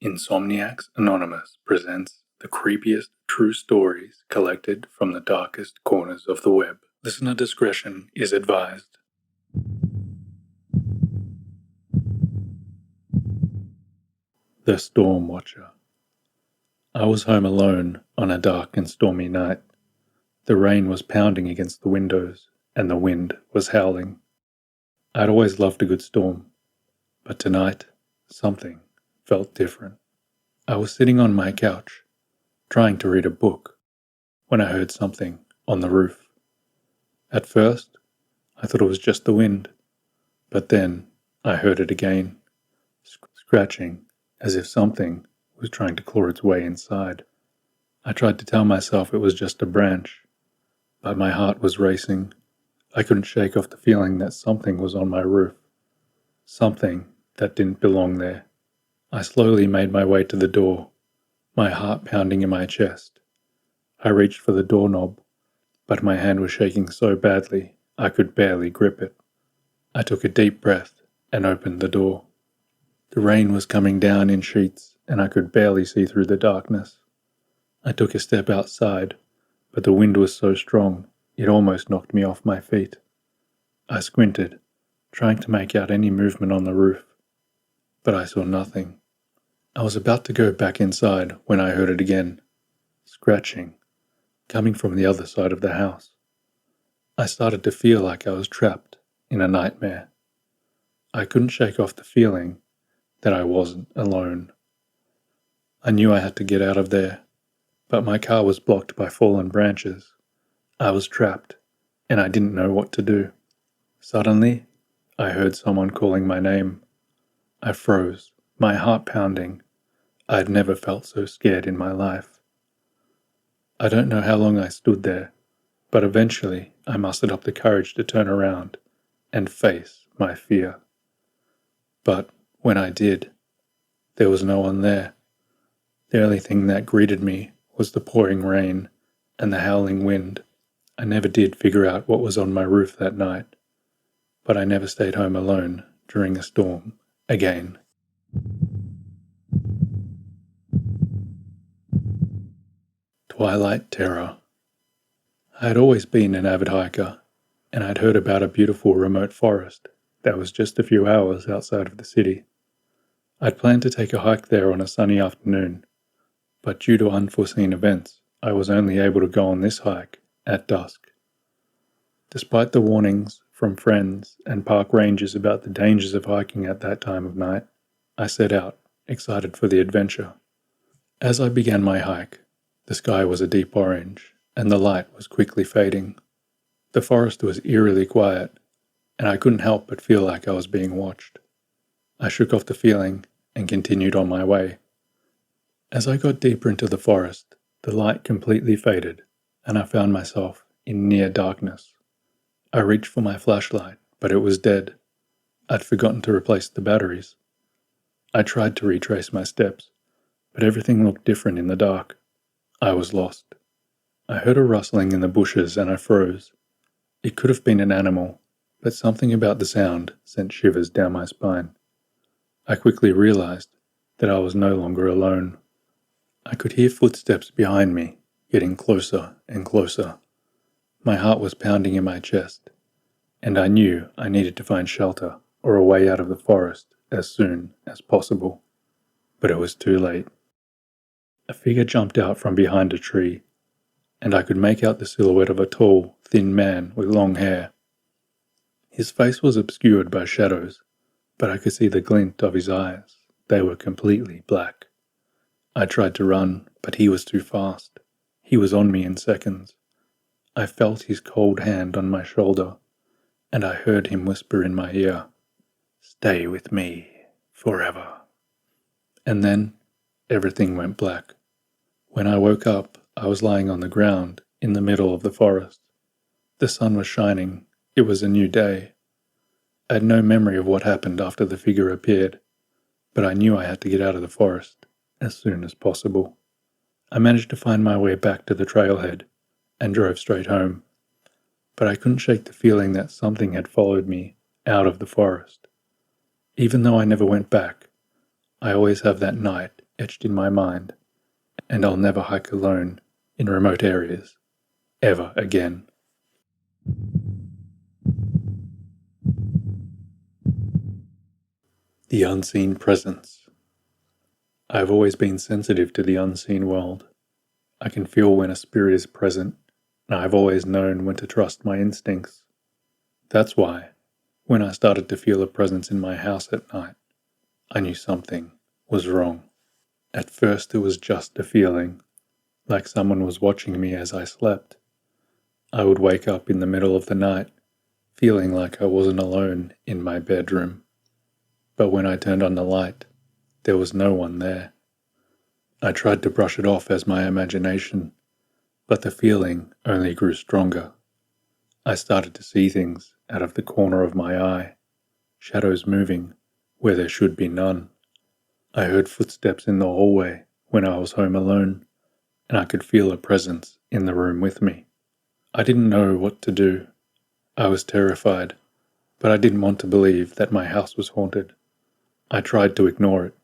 Insomniacs Anonymous presents the creepiest true stories collected from the darkest corners of the web. Listener discretion is advised. The Storm Watcher. I was home alone on a dark and stormy night. The rain was pounding against the windows, and the wind was howling. I'd always loved a good storm, but tonight, something felt different. I was sitting on my couch, trying to read a book, when I heard something on the roof. At first, I thought it was just the wind, but then I heard it again, scratching as if something was trying to claw its way inside. I tried to tell myself it was just a branch, but my heart was racing. I couldn't shake off the feeling that something was on my roof, something that didn't belong there. I slowly made my way to the door, my heart pounding in my chest. I reached for the doorknob, but my hand was shaking so badly I could barely grip it. I took a deep breath and opened the door. The rain was coming down in sheets, and I could barely see through the darkness. I took a step outside, but the wind was so strong it almost knocked me off my feet. I squinted, trying to make out any movement on the roof, but I saw nothing. I was about to go back inside when I heard it again, scratching, coming from the other side of the house. I started to feel like I was trapped in a nightmare. I couldn't shake off the feeling that I wasn't alone. I knew I had to get out of there, but my car was blocked by fallen branches. I was trapped, and I didn't know what to do. Suddenly, I heard someone calling my name. I froze, my heart pounding. I'd never felt so scared in my life. I don't know how long I stood there, but eventually I mustered up the courage to turn around and face my fear. But when I did, there was no one there. The only thing that greeted me was the pouring rain and the howling wind. I never did figure out what was on my roof that night, but I never stayed home alone during a storm again. Twilight Terror. I had always been an avid hiker, and I'd heard about a beautiful remote forest that was just a few hours outside of the city. I'd planned to take a hike there on a sunny afternoon, but due to unforeseen events, I was only able to go on this hike at dusk. Despite the warnings from friends and park rangers about the dangers of hiking at that time of night, I set out, excited for the adventure. As I began my hike, the sky was a deep orange, and the light was quickly fading. The forest was eerily quiet, and I couldn't help but feel like I was being watched. I shook off the feeling and continued on my way. As I got deeper into the forest, the light completely faded, and I found myself in near darkness. I reached for my flashlight, but it was dead. I'd forgotten to replace the batteries. I tried to retrace my steps, but everything looked different in the dark. I was lost. I heard a rustling in the bushes and I froze. It could have been an animal, but something about the sound sent shivers down my spine. I quickly realized that I was no longer alone. I could hear footsteps behind me, getting closer and closer. My heart was pounding in my chest, and I knew I needed to find shelter or a way out of the forest as soon as possible. But it was too late. A figure jumped out from behind a tree, and I could make out the silhouette of a tall, thin man with long hair. His face was obscured by shadows, but I could see the glint of his eyes. They were completely black. I tried to run, but he was too fast. He was on me in seconds. I felt his cold hand on my shoulder, and I heard him whisper in my ear, "Stay with me forever." And then everything went black. When I woke up, I was lying on the ground in the middle of the forest. The sun was shining. It was a new day. I had no memory of what happened after the figure appeared, but I knew I had to get out of the forest as soon as possible. I managed to find my way back to the trailhead and drove straight home, but I couldn't shake the feeling that something had followed me out of the forest. Even though I never went back, I always have that night etched in my mind, and I'll never hike alone in remote areas, ever again. The unseen presence. I've always been sensitive to the unseen world. I can feel when a spirit is present, and I've always known when to trust my instincts. That's why, when I started to feel a presence in my house at night, I knew something was wrong. At first it was just a feeling, like someone was watching me as I slept. I would wake up in the middle of the night, feeling like I wasn't alone in my bedroom. But when I turned on the light, there was no one there. I tried to brush it off as my imagination, but the feeling only grew stronger. I started to see things out of the corner of my eye, shadows moving where there should be none. I heard footsteps in the hallway when I was home alone, and I could feel a presence in the room with me. I didn't know what to do. I was terrified, but I didn't want to believe that my house was haunted. I tried to ignore it,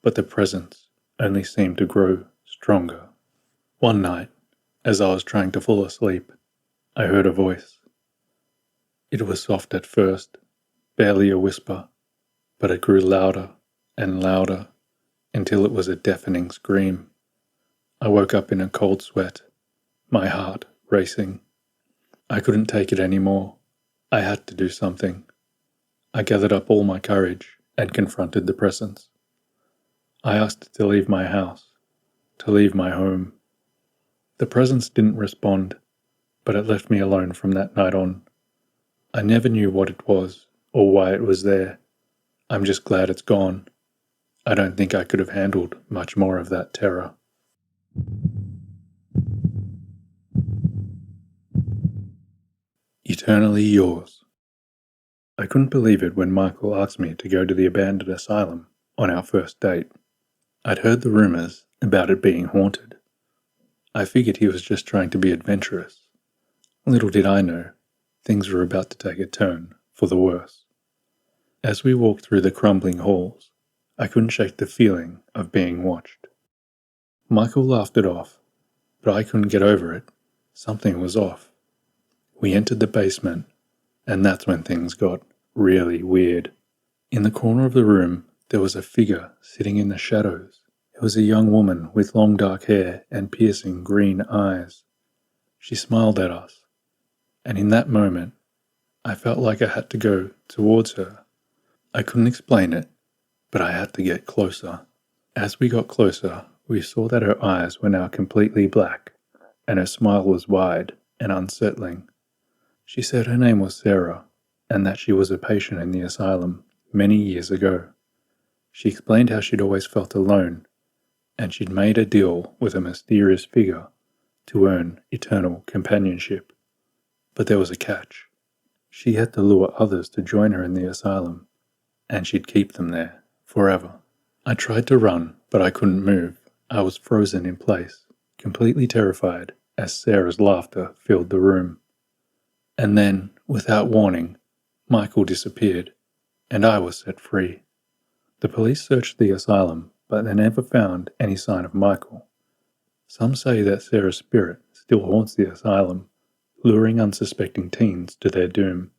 but the presence only seemed to grow stronger. One night, as I was trying to fall asleep, I heard a voice. It was soft at first, barely a whisper, but it grew louder and louder until it was a deafening scream. I woke up in a cold sweat, my heart racing. I couldn't take it anymore. I had to do something. I gathered up all my courage and confronted the presence. I asked it to leave my house, to leave my home. The presence didn't respond, but it left me alone from that night on. I never knew what it was or why it was there. I'm just glad it's gone. I don't think I could have handled much more of that terror. Eternally yours. I couldn't believe it when Michael asked me to go to the abandoned asylum on our first date. I'd heard the rumors about it being haunted. I figured he was just trying to be adventurous. Little did I know, things were about to take a turn for the worse. As we walked through the crumbling halls, I couldn't shake the feeling of being watched. Michael laughed it off, but I couldn't get over it. Something was off. We entered the basement, and that's when things got really weird. In the corner of the room, there was a figure sitting in the shadows. It was a young woman with long dark hair and piercing green eyes. She smiled at us, and in that moment, I felt like I had to go towards her. I couldn't explain it, but I had to get closer. As we got closer, we saw that her eyes were now completely black, and her smile was wide and unsettling. She said her name was Sarah, and that she was a patient in the asylum many years ago. She explained how she'd always felt alone, and she'd made a deal with a mysterious figure to earn eternal companionship. But there was a catch. She had to lure others to join her in the asylum, and she'd keep them there forever. I tried to run, but I couldn't move. I was frozen in place, completely terrified as Sarah's laughter filled the room. And then, without warning, Michael disappeared, and I was set free. The police searched the asylum, but they never found any sign of Michael. Some say that Sarah's spirit still haunts the asylum, luring unsuspecting teens to their doom.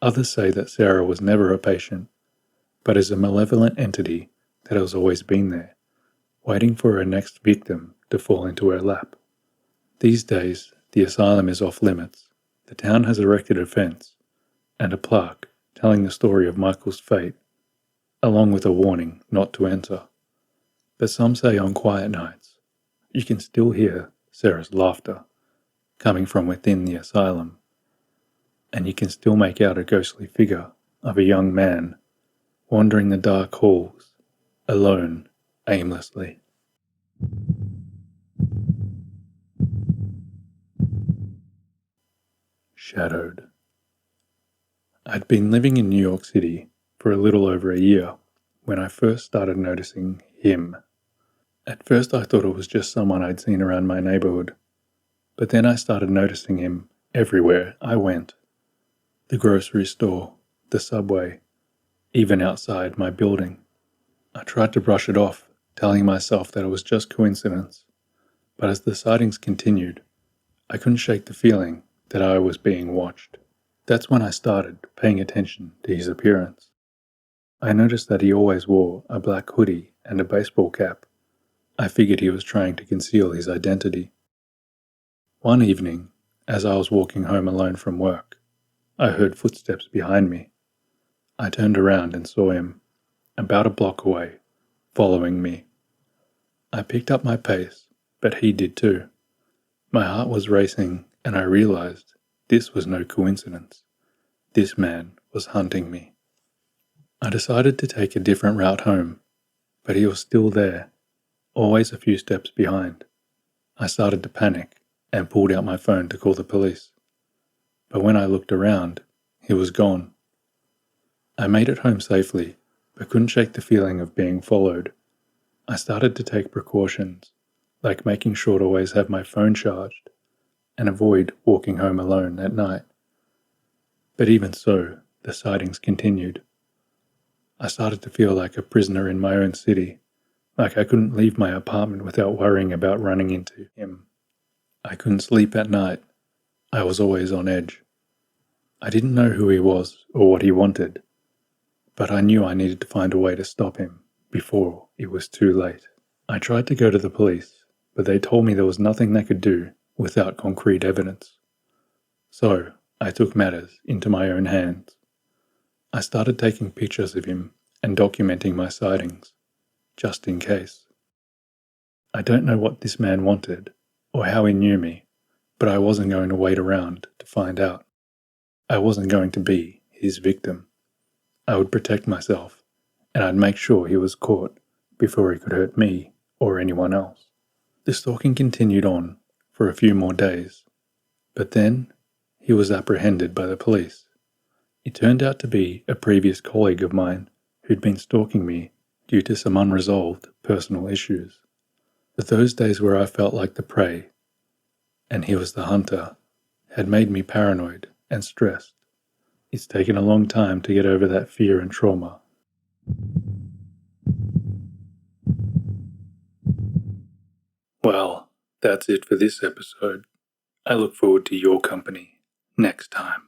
Others say that Sarah was never a patient, but is a malevolent entity that has always been there, waiting for her next victim to fall into her lap. These days, the asylum is off limits. The town has erected a fence and a plaque telling the story of Michael's fate, along with a warning not to enter. But some say on quiet nights, you can still hear Sarah's laughter coming from within the asylum, and you can still make out a ghostly figure of a young man wandering the dark halls, alone, aimlessly. Shadowed. I'd been living in New York City for a little over a year when I first started noticing him. At first I thought it was just someone I'd seen around my neighborhood, but then I started noticing him everywhere I went. The grocery store, the subway, even outside my building. I tried to brush it off, telling myself that it was just coincidence. But as the sightings continued, I couldn't shake the feeling that I was being watched. That's when I started paying attention to his appearance. I noticed that he always wore a black hoodie and a baseball cap. I figured he was trying to conceal his identity. One evening, as I was walking home alone from work, I heard footsteps behind me. I turned around and saw him, about a block away, following me. I picked up my pace, but he did too. My heart was racing, and I realized this was no coincidence. This man was hunting me. I decided to take a different route home, but he was still there, always a few steps behind. I started to panic and pulled out my phone to call the police. But when I looked around, he was gone. I made it home safely, but couldn't shake the feeling of being followed. I started to take precautions, like making sure to always have my phone charged and avoid walking home alone at night. But even so, the sightings continued. I started to feel like a prisoner in my own city, like I couldn't leave my apartment without worrying about running into him. I couldn't sleep at night. I was always on edge. I didn't know who he was or what he wanted, but I knew I needed to find a way to stop him before it was too late. I tried to go to the police, but they told me there was nothing they could do without concrete evidence. So I took matters into my own hands. I started taking pictures of him and documenting my sightings, just in case. I don't know what this man wanted or how he knew me, but I wasn't going to wait around to find out. I wasn't going to be his victim. I would protect myself, and I'd make sure he was caught before he could hurt me or anyone else. The stalking continued on for a few more days, but then he was apprehended by the police. It turned out to be a previous colleague of mine who'd been stalking me due to some unresolved personal issues. But those days where I felt like the prey, and he was the hunter, had made me paranoid and stressed. It's taken a long time to get over that fear and trauma. Well, that's it for this episode. I look forward to your company next time.